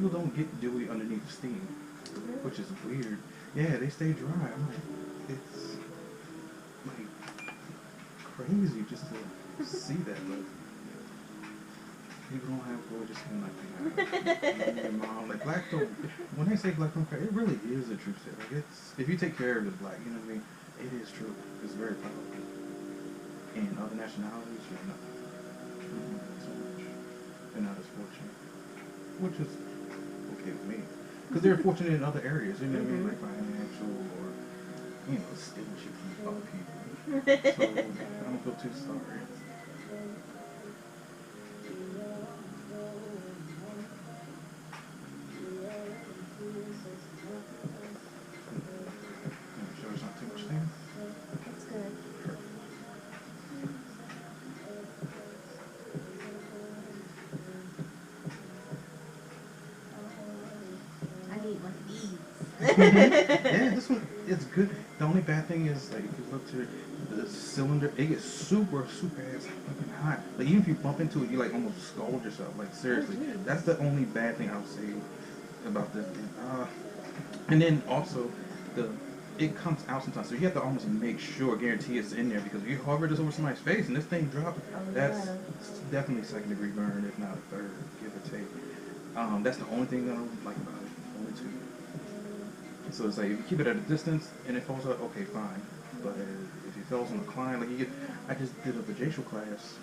people don't get dewy underneath steam, which is weird. Yeah, they stay dry. I'm like, it's like crazy just to see that, but people don't have gorgeous skin like they have. Your mom, like black don't. When they say black don't crack, it really is a truth. Like it's, if you take care of the black, you know what I mean. It is true. It's very powerful. And other nationalities, you're not so much. They're not as fortunate, which is okay with me, because they're fortunate in other areas. You know what I mean, like financial or stealing shit from other people. So I don't feel too sorry. Sure, it's not too much thing. That's good. Perfect. I need one of these. Yeah, this one is good. The only bad thing is, like, if you look to the cylinder, it gets super ass fucking hot. Like, even if you bump into it, you like almost scald yourself. Like, seriously, that's the only bad thing I would say about this thing. And then also, it comes out sometimes, so you have to almost make sure, guarantee it's in there, because if you hover this over somebody's face and this thing drops, that's definitely second-degree burn, if not a third, give or take. That's the only thing that I don't like about it. Only two. So it's like, if you keep it at a distance and it falls out, okay, fine. But if it falls on a client, like I just did a HydraFacial class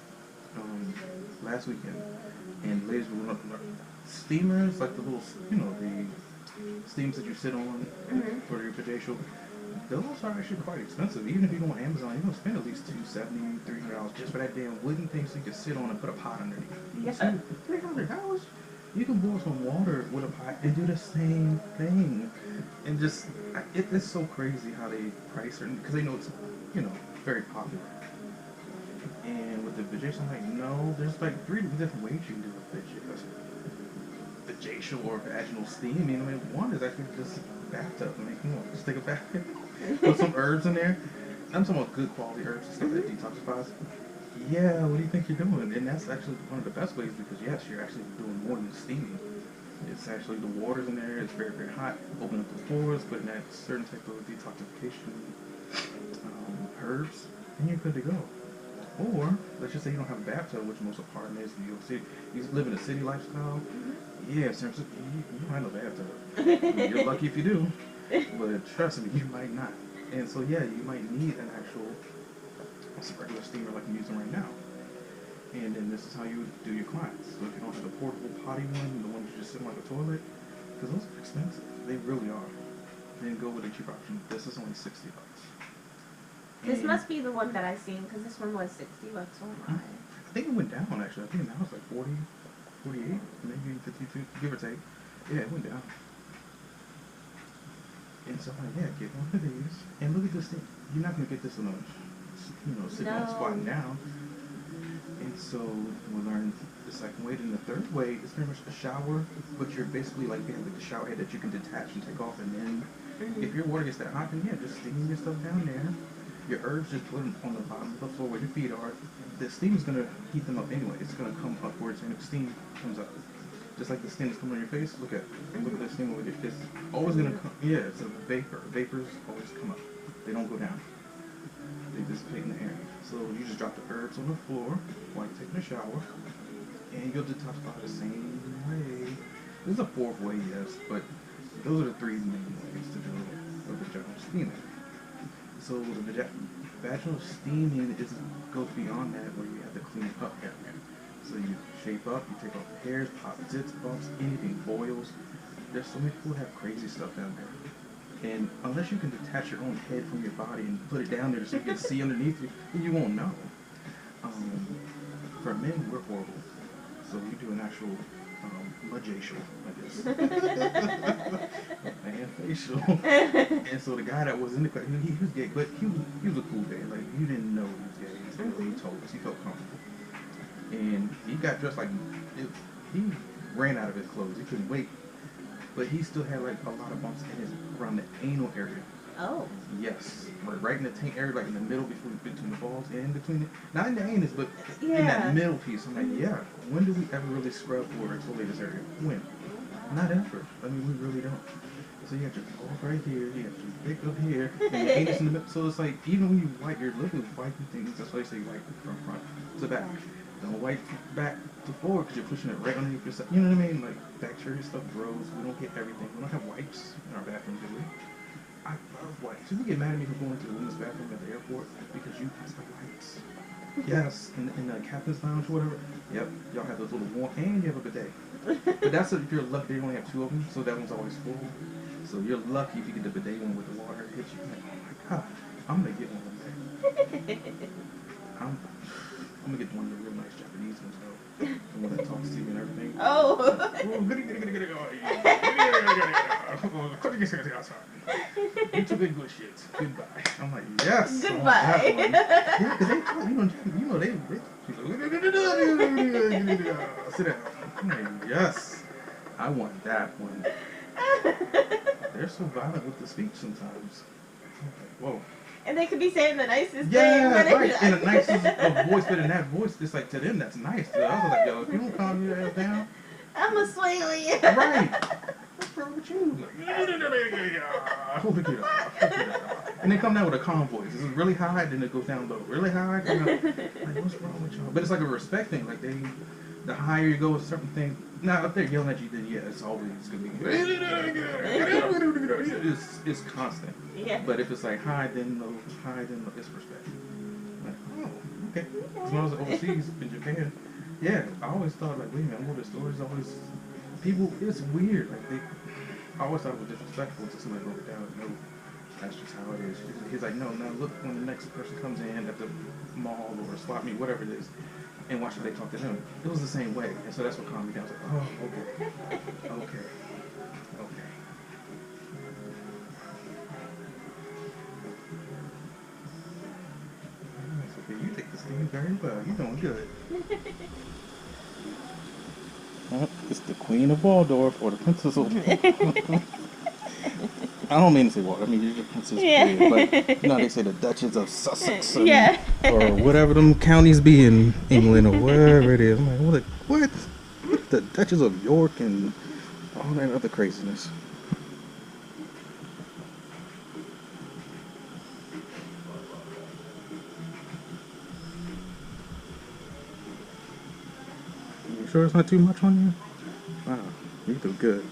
last weekend, and ladies were steamers, like the little, the steams that you sit on for your HydraFacial. Those are actually quite expensive. Even if you go on Amazon, you're gonna spend at least $270, $300 just for that damn wooden thing, so you can sit on and put a pot underneath. Yes. $300. You can boil some water with a pot and do the same thing. And just, it's so crazy how they price certain, because they know it's, very popular. And with the HydraFacial, I'm like, no, there's like 3 different ways you can do a HydraFacial or vaginal steam. One is actually just bathtub. Just take a bath, put some herbs in there. I'm talking about good quality herbs and stuff that detoxifies. Yeah, what do you think you're doing? And that's actually one of the best ways, because yes, you're actually doing more than steaming. It's actually, the water's in there, it's very, very hot. Open up the pores, put in that certain type of detoxification herbs, and you're good to go. Or, let's just say you don't have a bathtub, which most apartments, you live in a city lifestyle. Yeah, seriously, you don't have no bathtub. You're lucky if you do, but trust me, you might not. And so yeah, you might need an actual regular steamer like I'm using right now. And then this is how you do your clients. So if you don't have the portable potty one, the one you just sit on like a toilet, because those are expensive. They really are. Then go with a cheap option. This is only $60. This must be the one that I've seen, because this one was $60 online. I think it went down actually. I think now it's like 40, 48, maybe 52, give or take. Yeah, it went down. And so yeah, get one of these. And look at this thing. You're not gonna get this in a sitting on squatting down. And so we learned the second way. Then the third way is pretty much a shower, but you're basically like you have like the shower head that you can detach and take off, and then if your water gets that hot, then yeah, just steam your stuff down there. Your herbs, just put them on the bottom of the floor where your feet are. The steam is gonna heat them up anyway. It's gonna come upwards, and the steam comes up. Just like the steam that's coming on your face. Look at the steam over there. It's always gonna come. Yeah, it's a vapor. Vapors always come up. They don't go down. They dissipate in the air. So you just drop the herbs on the floor while you're taking a shower, and you'll detoxify the same way. There's a fourth way, yes, but those are the 3 main ways to do the vaginal steaming. So the vaginal steaming goes beyond that, where you have to clean up area. So you shape up, you take off the hairs, pop zits, bumps, anything, boils. There's so many people who have crazy stuff down there. And unless you can detach your own head from your body and put it down there so you can see underneath you, you won't know. For men, we're horrible. So we do an actual HydraFacial, I guess. And facial. And so the guy that was in the class, he was gay, but he was a cool guy. Like, you didn't know he was gay until he told us. He felt comfortable. And he got dressed like, he ran out of his clothes. He couldn't wait. But he still had like a lot of bumps around the anal area. Oh. Yes. Right in the taint area, like in the middle between the balls and in between it. Not in the anus, but in that middle piece. I'm like, yeah, when do we ever really scrub or exfoliate this area? When? Not effort. I mean, we really don't. So you got your off right here, you got your dick up here, and your anus in the middle. So it's like, even when you wipe your liquid wiping things, that's why they say wipe from front to back. Don't wipe back to forward because you're pushing it right underneath yourself. You know what I mean? Like, bacteria stuff grows. We don't get everything. We don't have wipes in our bathroom, do we? I love wipes. People get mad at me for going to the women's bathroom at the airport because you pass the wipes. Yes, in the captain's lounge or whatever. Yep, y'all have those little warm, and you have a bidet. But that's if you're lucky. They only have 2 of them, so that one's always full. So you're lucky if you get the bidet one with the water hits you. Like, oh my god, I'm gonna get one day. I'm gonna get one of the real nice Japanese ones though, the one that talks to you and everything. Oh. It's a big good shit. Goodbye. I'm like, yes. Goodbye. Yeah, because they talk, you know, they sit down. I'm like, yes. I want that one. They're so violent with the speech sometimes. Whoa. And they could be saying the nicest thing. Yeah, right. And the nicest voice, but in that voice, it's like to them that's nice. To us, like, yo, if you don't calm your ass down, I'm a swing on you. right. What's wrong with you? Like, and they come down with a calm voice. It's really high, then it goes down low. Really high, come down. Like, what's wrong with y'all? But it's like a respect thing. Like the higher you go with certain things. Now, if they're yelling at you, then yeah, it's always gonna be. It's constant. Yeah. But if it's like high, then low, it's respect. Like, oh, okay. Because when I was overseas in Japan, yeah, I always thought like, wait a minute, I'm over the stories always. People, it's weird. Like I always thought it was disrespectful to somebody broke it down. No, that's just how it is. He's like, no, look when the next person comes in at the mall or swap meet, whatever it is, and watch how they talk to him. It was the same way, and so that's what calmed me down. I was like, oh, okay. Okay, you take this thing very well. You're doing good. It's the Queen of Waldorf or the Princess of I don't mean to say Waldorf. I mean you're the Princess of but you know they say the Duchess of Sussex or whatever them counties be in England or wherever it is. I'm like, what? The Duchess of York and all that other craziness. You sure it's not too much on you? Wow, you do good.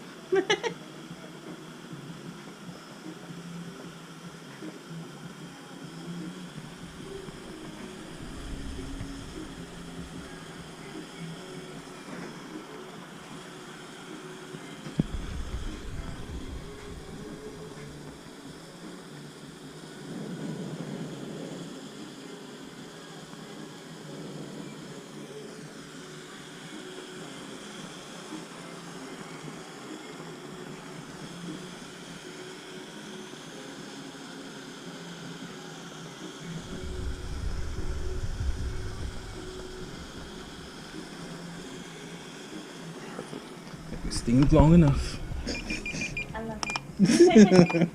Steamed long enough. I love it.